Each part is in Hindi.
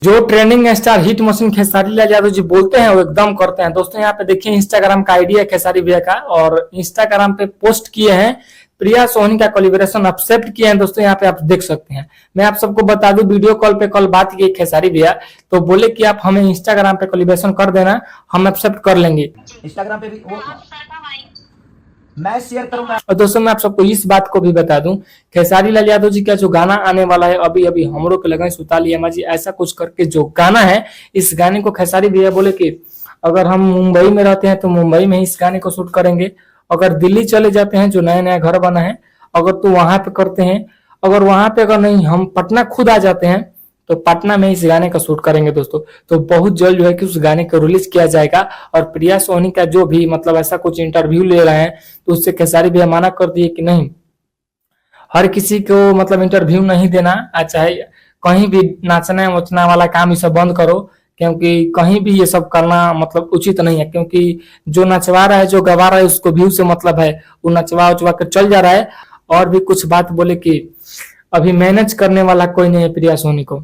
जो trending star hit machine Khesari Lal Yadav ji बोलते हैं वो एकदम करते हैं दोस्तों। यहाँ पे देखिए इंस्टाग्राम का आईडी है खेसारी भैया का और इंस्टाग्राम पे पोस्ट किए हैं प्रिया सोनी का कोलिब्रेशन एक्सेप्ट किए हैं दोस्तों। यहाँ पे आप देख सकते हैं। मैं आप सबको बता दूं वीडियो कॉल पे कल बात की खेसारी भैया तो बोले कि आप हमें इंस्टाग्राम पे कोलिब्रेशन कर देना, हम एक्सेप्ट कर लेंगे। इंस्टाग्राम पे भी वो मैं शेयर करूंगा। और दोस्तों मैं आप सबको इस बात को भी बता दूं खेसारी लाल यादव जी का जो गाना आने वाला है अभी अभी हमरों के लगन सुताली अम्मा जी ऐसा कुछ करके जो गाना है, इस गाने को खेसारी भैया बोले कि अगर हम मुंबई में रहते हैं तो मुंबई में इस गाने को शूट करेंगे, अगर दिल्ली चले जाते हैं जो नया नया घर बना है अगर तो वहां पे करते हैं, अगर वहां पे अगर नहीं हम पटना खुद आ जाते हैं तो पटना में इस गाने का शूट करेंगे दोस्तों। तो बहुत जल्द जो है कि उस गाने को रिलीज किया जाएगा। और प्रिया सोनी का जो भी मतलब ऐसा कुछ इंटरव्यू ले रहे हैं तो उससे खेसारी भैया मना कर दिए कि नहीं, हर किसी को मतलब इंटरव्यू नहीं देना, चाहे कहीं भी नाचना वचना वाला काम ये सब बंद करो, क्योंकि कहीं भी ये सब करना मतलब उचित नहीं है। क्योंकि जो नचवा रहा है जो गवा रहा है उसको व्यू से मतलब है, वो नचवा उचवा कर चल जा रहा है। और भी कुछ बात बोले कि अभी मैनेज करने वाला कोई नहीं है प्रिया सोनी को,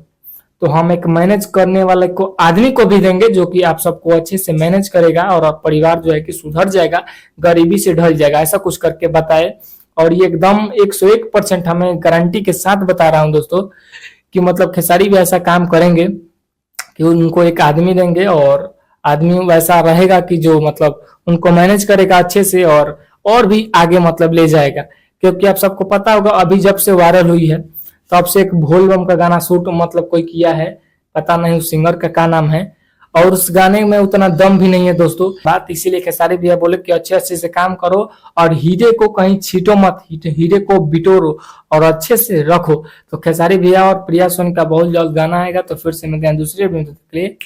तो हम एक मैनेज करने वाले को आदमी को भी देंगे जो कि आप सबको अच्छे से मैनेज करेगा और परिवार जो है कि सुधर जाएगा, गरीबी से ढल जाएगा, ऐसा कुछ करके बताए। और ये एकदम 101% हमें गारंटी के साथ बता रहा हूं दोस्तों कि मतलब खेसारी भी ऐसा काम करेंगे कि उनको एक आदमी देंगे और आदमी वैसा रहेगा कि जो मतलब उनको मैनेज करेगा अच्छे से और भी आगे मतलब ले जाएगा। क्योंकि आप सबको पता होगा अभी जब से वायरल हुई है तब से एक भोल बम का गाना शूट मतलब कोई किया है, पता नहीं उस सिंगर का क्या नाम है, और उस गाने में उतना दम भी नहीं है दोस्तों। बात इसीलिए खेसारी भैया बोले कि अच्छे अच्छे से काम करो और हीरे को कहीं छीटो मत, हीरे को बिटोरो और अच्छे से रखो। तो खेसारी भैया और प्रिया सोनी का बहुत जल्द गाना आएगा। तो फिर से मिलते हैं दूसरे वीडियो के लिए।